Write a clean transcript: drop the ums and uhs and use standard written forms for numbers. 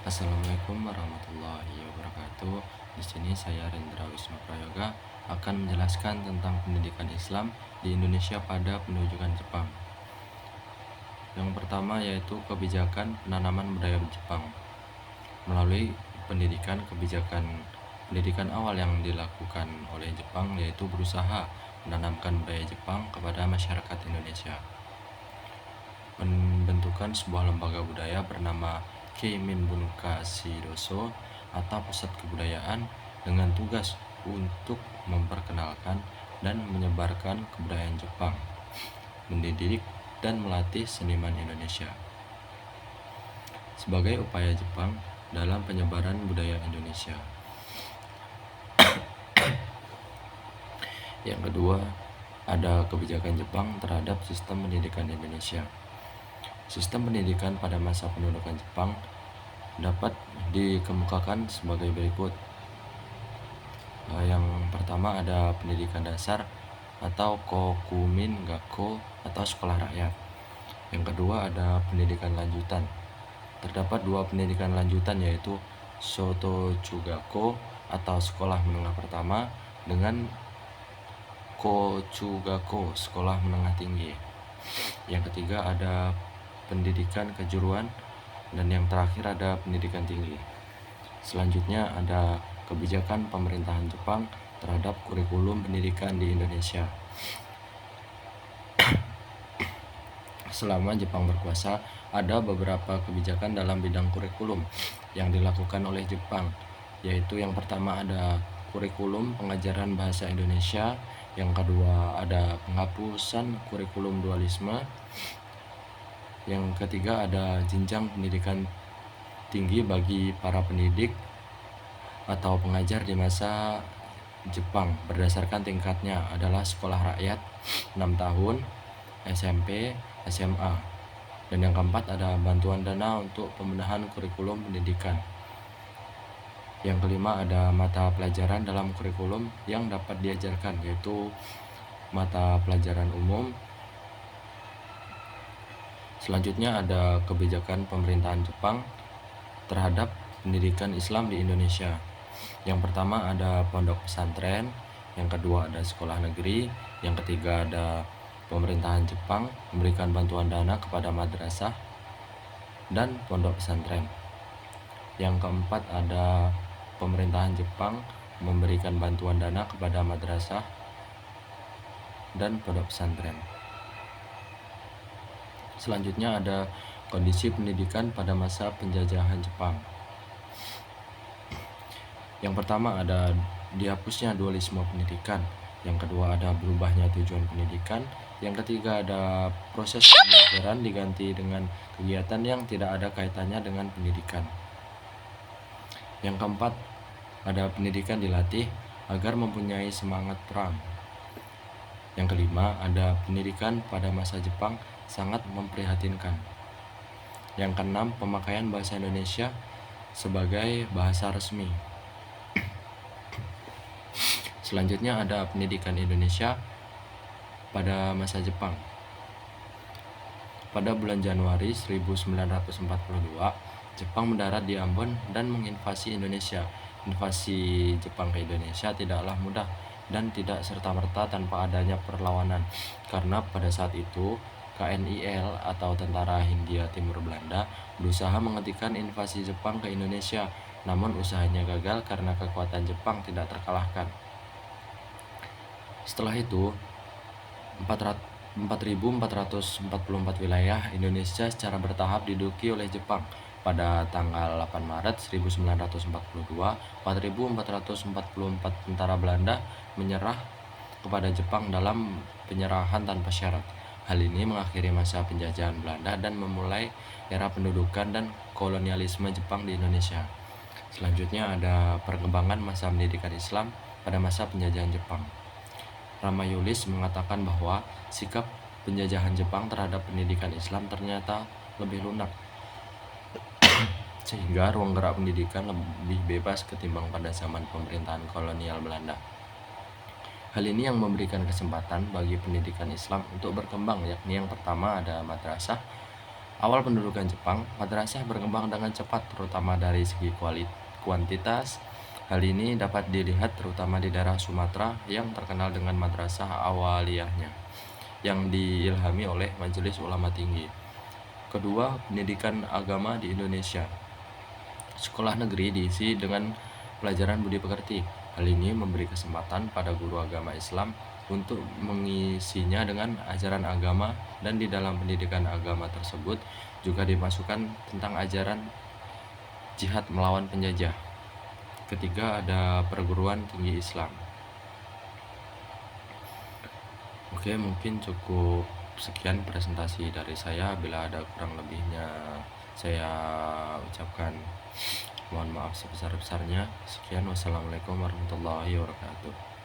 Assalamualaikum warahmatullahi wabarakatuh. Di sini saya Rendra Wisnu Prayoga akan menjelaskan tentang pendidikan Islam di Indonesia pada pendudukan Jepang. Yang pertama yaitu kebijakan penanaman budaya Jepang. Melalui pendidikan awal yang dilakukan oleh Jepang yaitu berusaha menanamkan budaya Jepang kepada masyarakat Indonesia. Membentukan sebuah lembaga budaya bernama Keimin Bunka Shidoso atau Pusat Kebudayaan dengan tugas untuk memperkenalkan dan menyebarkan kebudayaan Jepang, mendidik dan melatih seniman Indonesia. Sebagai upaya Jepang dalam penyebaran budaya Indonesia. Yang kedua, ada kebijakan Jepang terhadap sistem pendidikan Indonesia. Sistem pendidikan pada masa pendudukan Jepang dapat dikemukakan sebagai berikut. Yang pertama ada pendidikan dasar atau Kokumin Gakko atau sekolah rakyat. Yang kedua ada pendidikan lanjutan. Terdapat dua pendidikan lanjutan yaitu Soto Chugakko atau sekolah menengah pertama dengan Kochugakko sekolah menengah tinggi. Yang ketiga ada pendidikan kejuruan, dan yang terakhir ada pendidikan tinggi. Selanjutnya ada kebijakan pemerintahan Jepang terhadap kurikulum pendidikan di Indonesia. Selama Jepang berkuasa, ada beberapa kebijakan dalam bidang kurikulum yang dilakukan oleh Jepang, yaitu yang pertama ada kurikulum pengajaran bahasa Indonesia, yang kedua ada penghapusan kurikulum dualisme, yang ketiga ada jenjang pendidikan tinggi bagi para pendidik atau pengajar di masa Jepang berdasarkan tingkatnya adalah sekolah rakyat 6 tahun, SMP, SMA. Dan yang keempat ada bantuan dana untuk pembenahan kurikulum pendidikan. Yang kelima ada mata pelajaran dalam kurikulum yang dapat diajarkan, yaitu mata pelajaran umum. Selanjutnya ada kebijakan pemerintahan Jepang terhadap pendidikan Islam di Indonesia. Yang pertama ada pondok pesantren, yang kedua ada sekolah negeri, yang ketiga ada pemerintahan Jepang memberikan bantuan dana kepada madrasah dan pondok pesantren. Yang keempat ada pemerintahan Jepang memberikan bantuan dana kepada madrasah dan pondok pesantren. Selanjutnya ada kondisi pendidikan pada masa penjajahan Jepang. Yang pertama ada dihapusnya dualisme pendidikan, yang kedua ada berubahnya tujuan pendidikan, yang ketiga ada proses pembelajaran diganti dengan kegiatan yang tidak ada kaitannya dengan pendidikan. Yang keempat ada pendidikan dilatih agar mempunyai semangat perang. Yang kelima ada pendidikan pada masa Jepang sangat memprihatinkan. Yang keenam pemakaian bahasa Indonesia sebagai bahasa resmi. Selanjutnya ada pendidikan Indonesia pada masa Jepang. Pada bulan Januari 1942, Jepang mendarat di Ambon dan menginvasi Indonesia. Invasi Jepang ke Indonesia tidaklah mudah dan tidak serta-merta tanpa adanya perlawanan, karena pada saat itu KNIL atau Tentara Hindia Timur Belanda berusaha menghentikan invasi Jepang ke Indonesia, namun usahanya gagal karena kekuatan Jepang tidak terkalahkan. Setelah itu, 4.444 wilayah Indonesia secara bertahap diduduki oleh Jepang. Pada tanggal 8 Maret 1942, 4.444 tentara Belanda menyerah kepada Jepang dalam penyerahan tanpa syarat. Hal ini mengakhiri masa penjajahan Belanda dan memulai era pendudukan dan kolonialisme Jepang di Indonesia. Selanjutnya ada perkembangan masa pendidikan Islam pada masa penjajahan Jepang. Ramayulis mengatakan bahwa sikap penjajahan Jepang terhadap pendidikan Islam ternyata lebih lunak, sehingga ruang gerak pendidikan lebih bebas ketimbang pada zaman pemerintahan kolonial Belanda. Hal ini yang memberikan kesempatan bagi pendidikan Islam untuk berkembang, yakni yang pertama ada madrasah, Awal pendudukan Jepang, madrasah berkembang dengan cepat terutama dari segi kuantitas. Hal ini dapat dilihat terutama di daerah Sumatera yang terkenal dengan madrasah awaliyahnya yang diilhami oleh Majelis Ulama Tinggi. Kedua, pendidikan agama di Indonesia. Sekolah negeri diisi dengan pelajaran budi pekerti. Hal ini memberi kesempatan pada guru agama Islam untuk mengisinya dengan ajaran agama, dan di dalam pendidikan agama tersebut juga dimasukkan tentang ajaran jihad melawan penjajah. Ketiga, ada perguruan tinggi Islam. Oke, mungkin cukup sekian presentasi dari saya. Bila ada kurang lebihnya, saya ucapkan mohon maaf sebesar-besarnya. Sekian, wassalamualaikum warahmatullahi wabarakatuh.